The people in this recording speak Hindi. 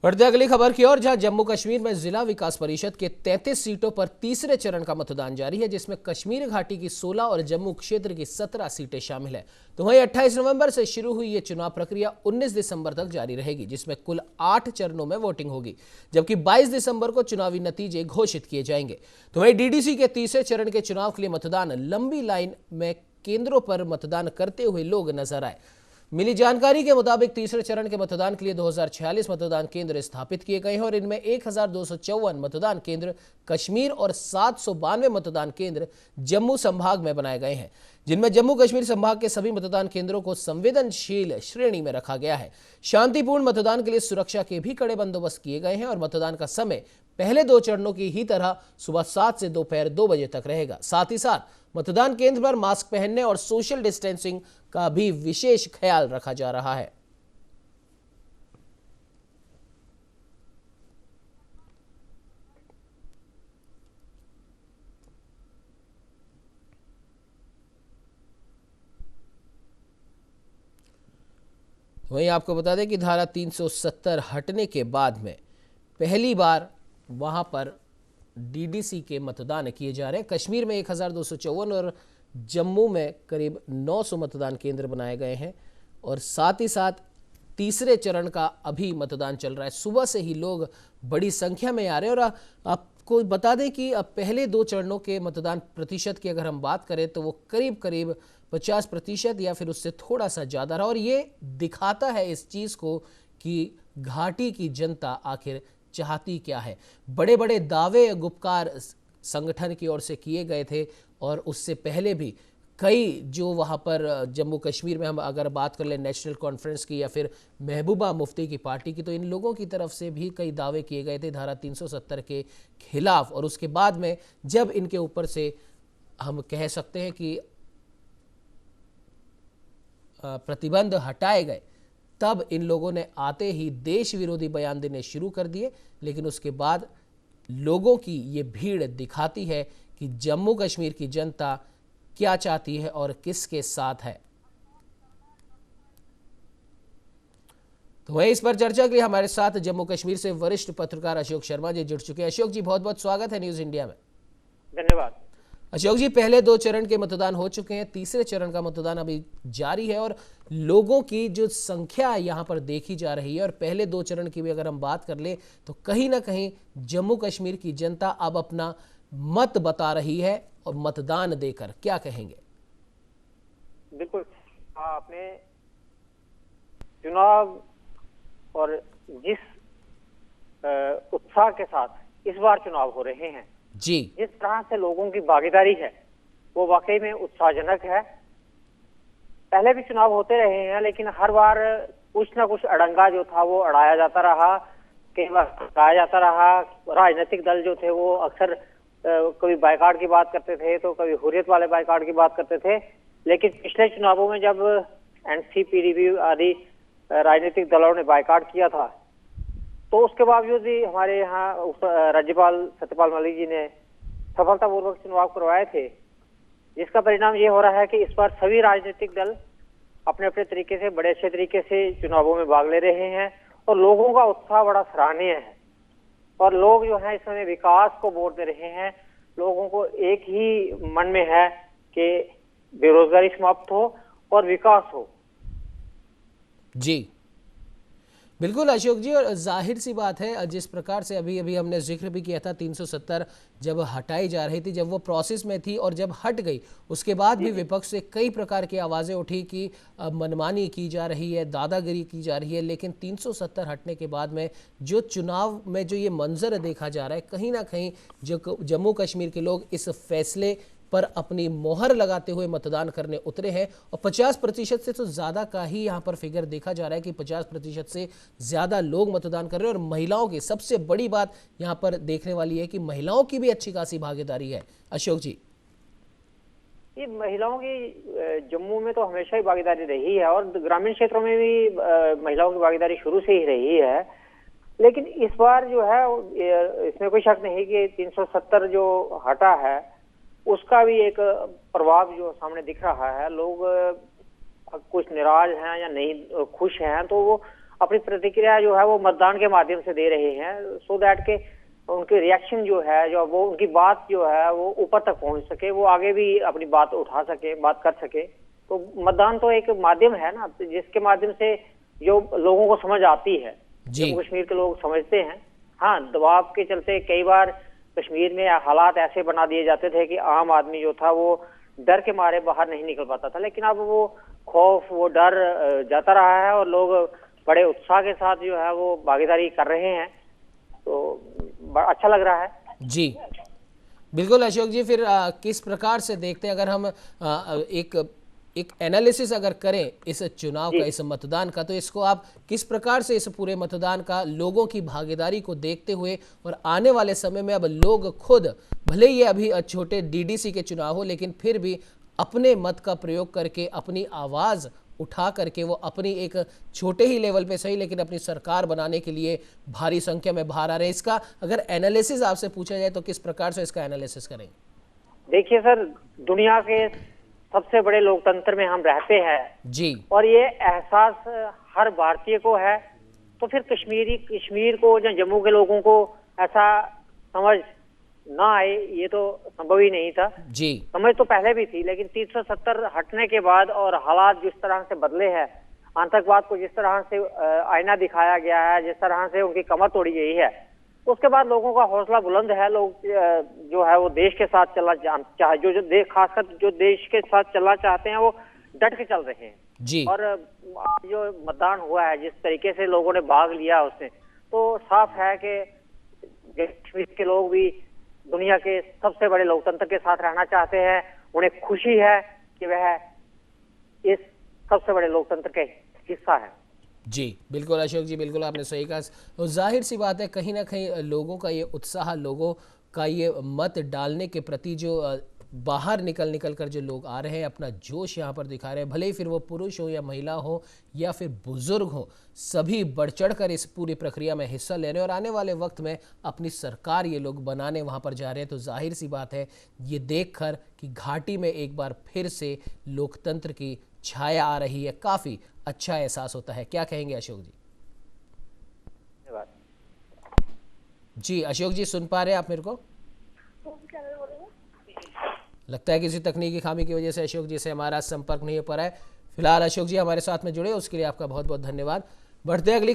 बढ़ते अगली खबर की ओर, जहां जम्मू कश्मीर में जिला विकास परिषद के 33 सीटों पर तीसरे चरण का मतदान जारी है, जिसमें कश्मीर घाटी की 16 और जम्मू क्षेत्र की 17 सीटें शामिल है। तो वहीं 28 नवंबर से शुरू हुई ये चुनाव प्रक्रिया 19 दिसंबर तक जारी रहेगी, जिसमें कुल 8 चरणों में वोटिंग होगी, जबकि 22 दिसंबर को चुनावी नतीजे घोषित किए जाएंगे। तो वहीं डीडीसी के तीसरे चरण के चुनाव के लिए मतदान लंबी लाइन में केंद्रों पर मतदान करते हुए लोग नजर आए। मिली जानकारी के मुताबिक तीसरे चरण के मतदान के लिए 2046 मतदान केंद्र स्थापित किए गए हैं और इनमें 1254 मतदान केंद्र कश्मीर और 792 मतदान केंद्र जम्मू संभाग में बनाए गए हैं, जिनमें जम्मू कश्मीर संभाग के सभी मतदान केंद्रों को संवेदनशील श्रेणी में रखा गया है। शांतिपूर्ण मतदान के लिए सुरक्षा के भी कड़े बंदोबस्त किए गए हैं और मतदान का समय पहले 2 चरणों की ही तरह सुबह 7 से दोपहर 2 बजे तक रहेगा। साथ ही साथ मतदान केंद्र पर मास्क पहनने और सोशल डिस्टेंसिंग का भी विशेष ख्याल रखा जा रहा है। वहीं आपको बता दें कि धारा 370 हटने के बाद में पहली बार वहां पर डीडीसी के मतदान किए जा रहे हैं। कश्मीर में 1254 और जम्मू में करीब 900 मतदान केंद्र बनाए गए हैं और साथ ही साथ तीसरे चरण का अभी मतदान चल रहा है। सुबह से ही लोग बड़ी संख्या में आ रहे हैं और आपको बता दें कि अब पहले 2 चरणों के मतदान प्रतिशत की अगर हम बात करें तो वो करीब करीब 50% या फिर उससे थोड़ा सा ज़्यादा रहा और ये दिखाता है इस चीज़ को कि घाटी की जनता आखिर चाहती क्या है। बड़े बड़े दावे गुपकार संगठन की ओर से किए गए थे और उससे पहले भी कई जो वहाँ पर जम्मू कश्मीर में हम अगर बात कर लें नेशनल कॉन्फ्रेंस की या फिर महबूबा मुफ्ती की पार्टी की, तो इन लोगों की तरफ से भी कई दावे किए गए थे धारा 370 के खिलाफ। और उसके बाद में जब इनके ऊपर से हम कह सकते हैं कि प्रतिबंध हटाए गए, तब इन लोगों ने आते ही देश विरोधी बयान देने शुरू कर दिए। लेकिन उसके बाद लोगों की ये भीड़ दिखाती है कि जम्मू कश्मीर की जनता क्या चाहती है और किसके साथ है। तो वहीं इस पर चर्चा के लिए हमारे साथ जम्मू कश्मीर से वरिष्ठ पत्रकार अशोक शर्मा जी जुड़ चुके हैं। अशोक जी, बहुत बहुत स्वागत है न्यूज इंडिया में। धन्यवाद। अशोक जी, पहले 2 चरण के मतदान हो चुके हैं, तीसरे चरण का मतदान अभी जारी है और लोगों की जो संख्या यहाँ पर देखी जा रही है और पहले 2 चरण की भी अगर हम बात कर ले तो कहीं ना कहीं जम्मू कश्मीर की जनता अब अपना मत बता रही है और मतदान देकर क्या कहेंगे? बिल्कुल, आपने चुनाव और जिस उत्साह के साथ इस बार चुनाव हो रहे हैं जी, जिस तरह से लोगों की भागीदारी है वो वाकई में उत्साहजनक है। पहले भी चुनाव होते रहे हैं लेकिन हर बार कुछ ना कुछ अड़ंगा जो था वो अड़ाया जाता रहा, कई बार हटाया जाता रहा। राजनीतिक दल जो थे वो अक्सर कभी बाइकाट की बात करते थे तो कभी हुर्रियत वाले बाइकाट की बात करते थे। लेकिन पिछले चुनावों में जब एनसी, पीडीपी आदि राजनीतिक दलों ने बाइकाट किया था तो उसके बावजूद भी हमारे यहाँ राज्यपाल सत्यपाल मलिक जी ने सफलतापूर्वक चुनाव करवाए थे, जिसका परिणाम ये हो रहा है कि इस बार सभी राजनीतिक दल अपने अपने तरीके से बड़े अच्छे तरीके से चुनावों में भाग ले रहे हैं और लोगों का उत्साह बड़ा सराहनीय है। और लोग जो है इस समय विकास को वोट दे रहे हैं। लोगों को एक ही मन में है कि बेरोजगारी समाप्त हो और विकास हो। जी बिल्कुल अशोक जी, और जाहिर सी बात है जिस प्रकार से अभी अभी हमने जिक्र भी किया था 370 जब हटाई जा रही थी, जब वो प्रोसेस में थी और जब हट गई उसके बाद भी विपक्ष से कई प्रकार की आवाज़ें उठी कि मनमानी की जा रही है, दादागिरी की जा रही है। लेकिन 370 हटने के बाद में जो चुनाव में जो ये मंजर देखा जा रहा है, कहीं ना कहीं जो जम्मू कश्मीर के लोग इस फैसले पर अपनी मोहर लगाते हुए मतदान करने उतरे हैं और 50% से तो ज़्यादा का ही यहाँ पर फिगर देखा जा रहा है कि 50% से ज़्यादा लोग मतदान कर रहे हैं। और महिलाओं की सबसे बड़ी बात यहाँ पर देखने वाली है कि महिलाओं की भी अच्छी खासी भागीदारी है। अशोक जी, ये महिलाओं की जम्मू में तो हमेशा ही भागीदारी रही है और ग्रामीण क्षेत्रों में भी महिलाओं की भागीदारी शुरू से ही रही है। लेकिन इस बार जो है इसमें कोई शक नहीं कि 370 जो हटा है उसका भी एक प्रभाव जो सामने दिख रहा है। लोग कुछ निराश हैं या नहीं खुश हैं तो वो अपनी प्रतिक्रिया जो है वो मतदान के माध्यम से दे रहे हैं, सो दैट के उनके रिएक्शन जो है, जो वो उनकी बात जो है वो ऊपर तक पहुंच सके, वो आगे भी अपनी बात उठा सके, बात कर सके। तो मतदान तो एक माध्यम है ना, जिसके माध्यम से जो लोगों को समझ आती है, जम्मू कश्मीर के लोग समझते हैं। हाँ, दबाव के चलते कई बार कश्मीर में हालात ऐसे बना दिए जाते थे कि आम आदमी जो था वो डर के मारे बाहर नहीं निकल पाता था, लेकिन अब वो खौफ, वो डर जाता रहा है और लोग बड़े उत्साह के साथ जो है वो भागीदारी कर रहे हैं, तो बड़ा अच्छा लग रहा है। जी बिल्कुल अशोक जी, फिर किस प्रकार से देखते हैं, अगर हम एक एनालिसिस अगर करें इस चुनाव का, इस मतदान का, तो इसको आप किस प्रकार से इस पूरे मतदान का लोगों की भागीदारी को देखते हुए, और आने वाले समय में अब लोग खुद, भले ही अभी छोटे डीडीसी के चुनाव हो, लेकिन फिर भी अपने मत का प्रयोग करके, अपनी आवाज़ उठा करके वो अपनी एक छोटे ही लेवल पे सही लेकिन अपनी सरकार बनाने के लिए भारी संख्या में बाहर आ रहे हैं। इसका अगर एनालिसिस आपसे पूछा जाए तो किस प्रकार से इसका एनालिसिस करेंगे? देखिए सर, दुनिया के सबसे बड़े लोकतंत्र में हम रहते हैं जी, और ये एहसास हर भारतीय को है, तो फिर कश्मीर को या जम्मू के लोगों को ऐसा समझ ना आए, ये तो संभव ही नहीं था। जी, समझ तो पहले भी थी, लेकिन 370 हटने के बाद और हालात जिस तरह से बदले हैं, आतंकवाद को जिस तरह से आईना दिखाया गया है, जिस तरह से उनकी कमर तोड़ी गई है, तो उसके बाद लोगों का हौसला बुलंद है। लोग जो है वो देश के साथ चलना चाहे, जो खासकर जो देश के साथ चलना चाहते हैं, वो डट के चल रहे हैं जी। और जो मतदान हुआ है, जिस तरीके से लोगों ने भाग लिया उसमें, तो साफ है कि कश्मीर के लोग भी दुनिया के सबसे बड़े लोकतंत्र के साथ रहना चाहते हैं। उन्हें खुशी है कि वह इस सबसे बड़े लोकतंत्र के हिस्सा है। जी बिल्कुल अशोक जी, बिल्कुल आपने सही कहा। और जाहिर सी बात है, कहीं ना कहीं लोगों का ये उत्साह, लोगों का ये मत डालने के प्रति जो बाहर निकल कर जो लोग आ रहे हैं, अपना जोश यहाँ पर दिखा रहे हैं, भले ही फिर वो पुरुष हो या महिला हो या फिर बुजुर्ग हो, सभी बढ़ चढ़ कर इस पूरी प्रक्रिया में हिस्सा ले रहे हैं और आने वाले वक्त में अपनी सरकार ये लोग बनाने वहाँ पर जा रहे हैं। तो जाहिर सी बात है, ये देख कर कि घाटी में एक बार फिर से लोकतंत्र की छाया आ रही है, काफ़ी अच्छा एहसास होता है। क्या कहेंगे अशोक जी? जी अशोक जी, सुन पा रहे हैं आप मेरे को? लगता है किसी तकनीकी खामी की वजह से अशोक जी से हमारा संपर्क नहीं हो पा रहा है। फिलहाल अशोक जी हमारे साथ में जुड़े, उसके लिए आपका बहुत बहुत धन्यवाद। बढ़ते अगली